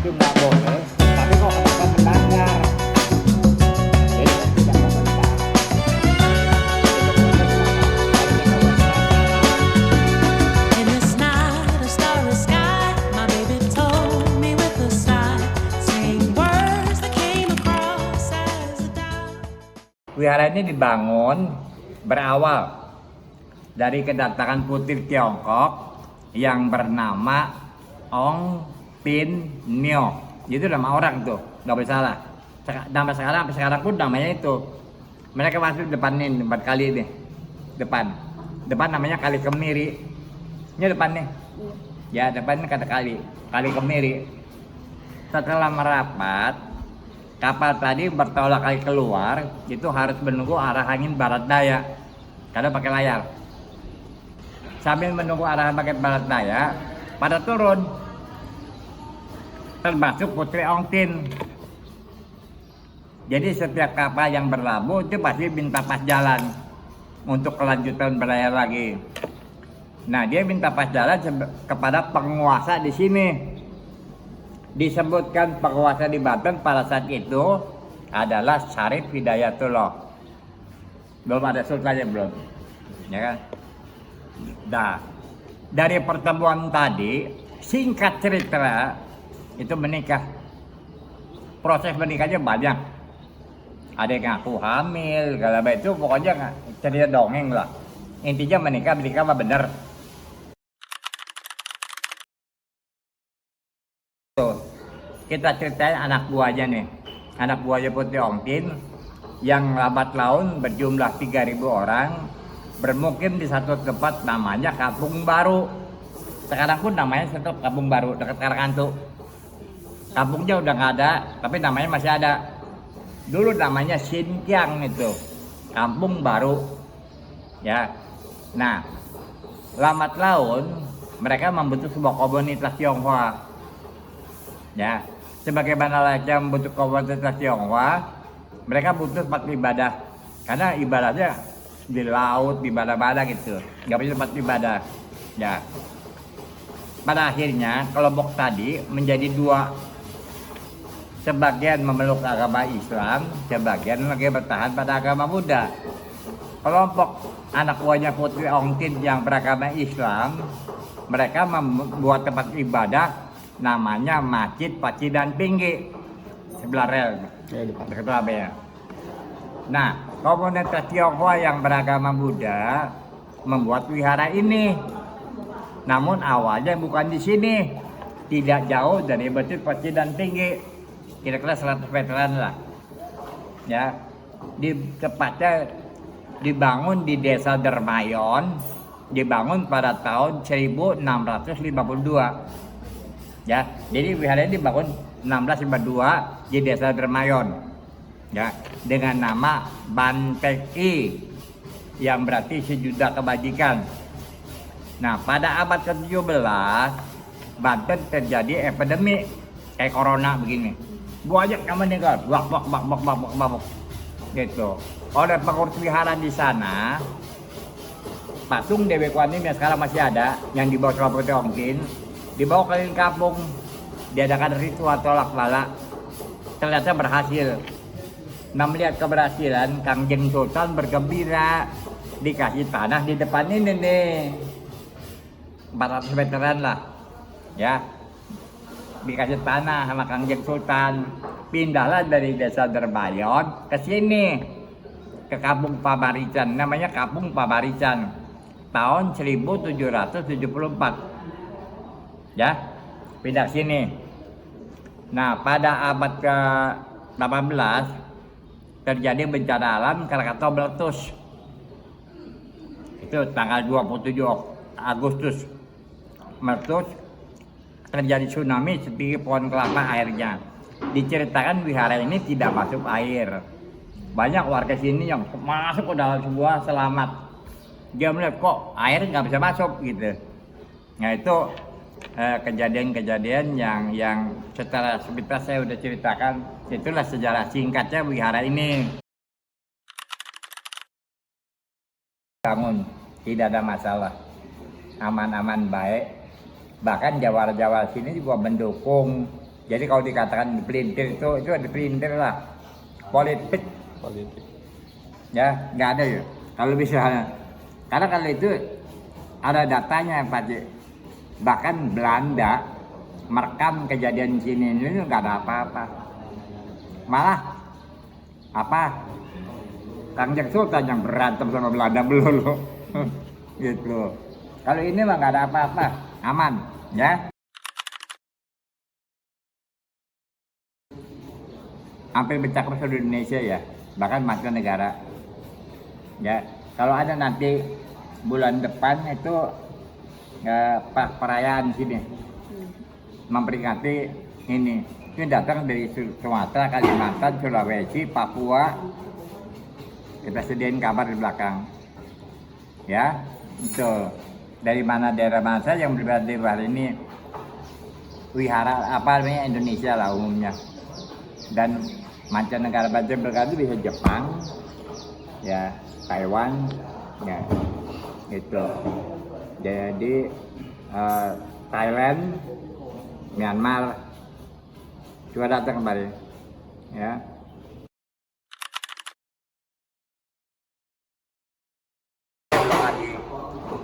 itu nggak boleh, tapi kok kenapa melanggar? Jadi kan tidak komentar. In this night of starry sky, my baby told me with a sigh, saying words that came across as a doubt. Wihara ini dibangun berawal dari kedatangan putri Tiongkok yang bernama Ong Pin Nio. Itu nama orang tuh, nggak boleh salah. Nama sekarang, sampai sekarang pun namanya itu. Mereka masuk depan ini, depan kali ini. Depan namanya Kali Kemiri. Ini depan nih. Ya, depan ini kata Kali Kemiri. Setelah merapat, kapal tadi bertolak kali keluar, itu harus menunggu arah angin barat daya. Karena pakai layar. Sambil menunggu arah pakai barat daya, pada turun. Termasuk Putri Ong Tin. Jadi setiap kapal yang berlabuh itu pasti minta pas jalan untuk kelanjutan berlayar lagi. Nah, dia minta pas jalan kepada penguasa di sini. Disebutkan penguasa di Banten pada saat itu adalah Syarif Hidayatullah. Belum ada sultannya belum, ya kan? Nah, dari pertemuan tadi, singkat cerita, itu menikah. Proses menikahnya banyak. Ada yang ngaku hamil, segala macam itu pokoknya cerita dongeng lah. Intinya menikah mah bener. Tuh, kita ceritain anak buahnya nih. Anak buahnya Putri Ong Tin yang lambat laun berjumlah 3.000 orang bermukim di satu tempat namanya Kampung Baru. Sekarang pun namanya tetap Kampung Baru, dekat Karangkantu. Kampungnya udah nggak ada, tapi namanya masih ada. Dulu namanya Xinjiang itu, Kampung Baru. Ya, nah, lambat laun mereka membentuk sebuah komunitas Tionghoa. Ya, sebagaimana layaknya membentuk komunitas Tionghoa, mereka butuh tempat ibadah. Karena ibadahnya di laut, di mana-mana gitu, nggak punya tempat ibadah. Ya, pada akhirnya kelompok tadi menjadi dua. Sebagian memeluk agama Islam, sebagian lagi bertahan pada agama Buddha. Kelompok anak buahnya Putri Ong Tin yang beragama Islam, mereka membuat tempat ibadah namanya Masjid Pacidan Tinggi sebelah rel dekat Surabaya. Nah, komunitas Tionghoa yang beragama Buddha membuat wihara ini. Namun awalnya bukan di sini, tidak jauh dari Masjid Pacidan Tinggi. Kira-kira 100 meteran lah. Ya, tepatnya dibangun di Desa Dermayon, dibangun pada tahun 1652. Ya, jadi wihara ini dibangun 1652 di Desa Dermayon. Ya, dengan nama Banteki yang berarti sejuta kebajikan. Nah, pada abad ke-17 Banten terjadi epidemi kayak corona begini. Banyak yang meninggal, bak gitu. Oleh pengurus wihara di sana, patung Dewi Kuan Yin yang sekarang masih ada, yang dibawa sama Putri Ong Tin, dibawa keliling kampung, diadakan ritual tolak bala. Ternyata berhasil. Nah, melihat keberhasilan, Kangjeng Sultan bergembira, dikasih tanah di depan ini nih, 400 meteran lah, ya. Dikasih tanah sama Kangjeng Sultan. Pindahlah dari Desa Dermayon ke sini, ke Kampung Pabarican, namanya Kampung Pabarican, tahun 1774. Ya, pindah sini. Nah, pada abad ke-18 terjadi bencana alam Krakatau meletus. Itu tanggal 27 Agustus meletus. Terjadi tsunami setinggi pohon kelapa airnya. Diceritakan wihara ini tidak masuk air. Banyak warga sini yang masuk ke dalam sebuah selamat. Dia melihat kok air nggak bisa masuk gitu. Nah, itu kejadian-kejadian yang secara sepintas saya udah ceritakan. Itulah sejarah singkatnya wihara ini. Bangun, tidak ada masalah, aman-aman baik. Bahkan jawara-jawara sini juga mendukung Jadi kalau dikatakan dipelintir itu dipelintir lah. Politik ya nggak ada ya. Kalau bisa, karena kalau itu ada datanya Pak Cik. Bahkan Belanda merekam kejadian sini ini nggak ada apa-apa. Malah apa? Kanjeng Sultan yang berantem sama Belanda melulu. Gitu. Kalau ini mah nggak ada apa-apa, aman, ya. Hampir mencakup seluruh Indonesia ya, bahkan mancanegara. Ya, kalau ada nanti bulan depan itu perayaan sini memperingati ini datang dari Sumatera, Kalimantan, Sulawesi, Papua. Kita sediain kabar di belakang. Ya, itu dari mana daerah mana saja yang berada di hari ini wihara apa namanya Indonesia lah umumnya. Dan mancanegara itu bisa Jepang, ya Taiwan, ya itu. Jadi Thailand, Myanmar juga datang kembali, ya.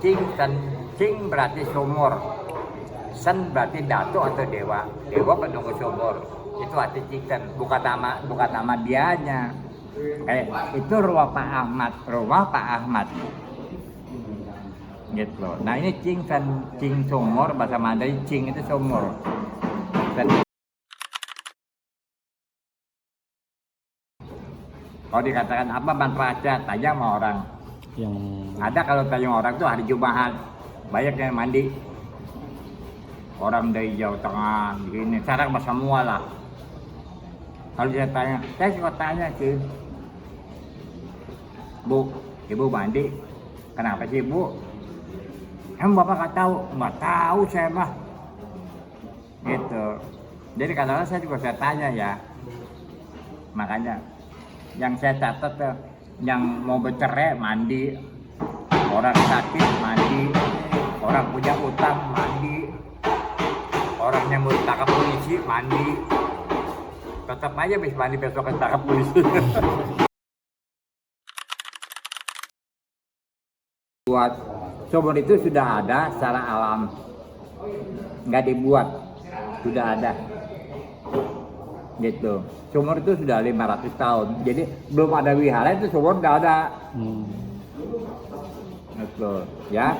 Cing berarti sumur, sen berarti datu atau dewa penunggu sumur. Itu arti Cingsen, bukan nama dianya. Itu rumah Pak Ahmad. Gitu. Nah ini Cingsen, cing sumur, bahasa Mandarin cing itu sumur. Kalau dikatakan apa manfaatnya, tanya sama orang. Yang Ada kalau tanya orang tuh hari Jumat banyak yang mandi. Orang dari Jawa Tengah, begini, sekarang semua lah. Kalau saya suka tanya sih, Bu, Ibu mandi, kenapa sih Bu? Emang Bapak nggak tahu saya mah. Gitu. Jadi kadang-kadang saya juga saya tanya ya. Makanya yang saya catat tuh, yang mau bercerai mandi, orang sakit mandi, orang punya utang mandi, orang yang mau ditangkap polisi mandi. Tetap aja bisa mandi besok ketangkap polisi. Buat sumur itu sudah ada secara alam, nggak dibuat, sudah ada. Gitu. Sumur itu sudah 500 tahun, jadi belum ada wihara itu sumur nggak ada. Gitu. Ya,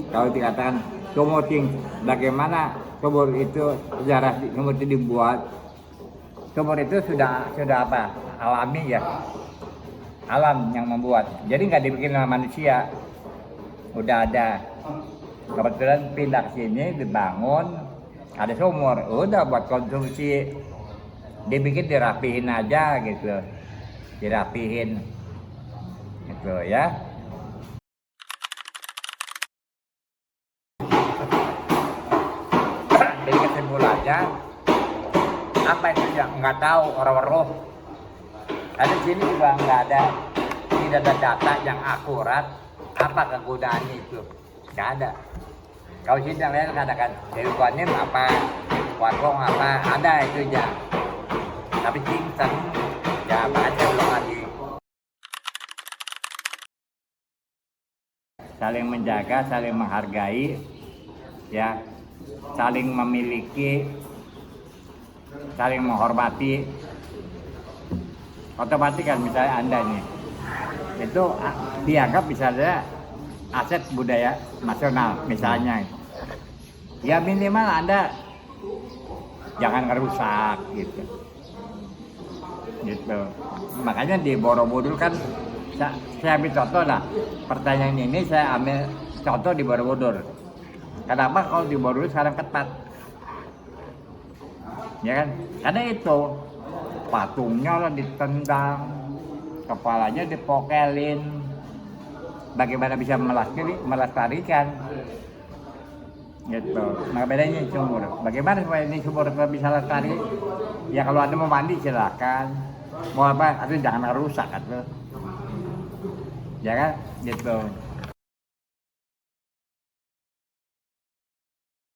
kalau dikatakan sumur bagaimana sumur itu sejarah sumur itu dibuat? Sumur itu sudah apa? Alami ya, alam yang membuat. Jadi nggak dibikin sama manusia, udah ada. Kebetulan pindah ke sini dibangun, ada sumur, udah buat konsumsi. Dibikin dirapihin aja gitu, dirapihin, gitu ya. Jadi kesimpulannya apa itu yang nggak tahu orang-orang. Ada sini juga nggak ada, tidak ada data yang akurat apa kegunaannya itu, nggak ada. Kalau sini yang lain katakan dari Guanim apa, Warung apa, ada itu aja. Tapi Cingsen ya baca belum lagi. Saling menjaga, saling menghargai, ya, saling memiliki, saling menghormati. Otomatis kan misalnya Anda nih, itu dianggap misalnya aset budaya nasional misalnya. Ya minimal Anda jangan ngerusak gitu. Gitu. Makanya di Borobudur kan saya ambil contoh lah. Pertanyaan ini saya ambil contoh di Borobudur. Kenapa kalau di Borobudur sekarang ketat? Ya kan? Karena itu patungnya lah ditendang, kepalanya dipokelin. Bagaimana bisa melestarikan? Gitu. Nah bedanya sumur. Bagaimana supaya ini sumur bisa lestari? Ya kalau Anda mau mandi silakan. Mau apa? Atau jangan rusak atau. Ya kan? Gitu.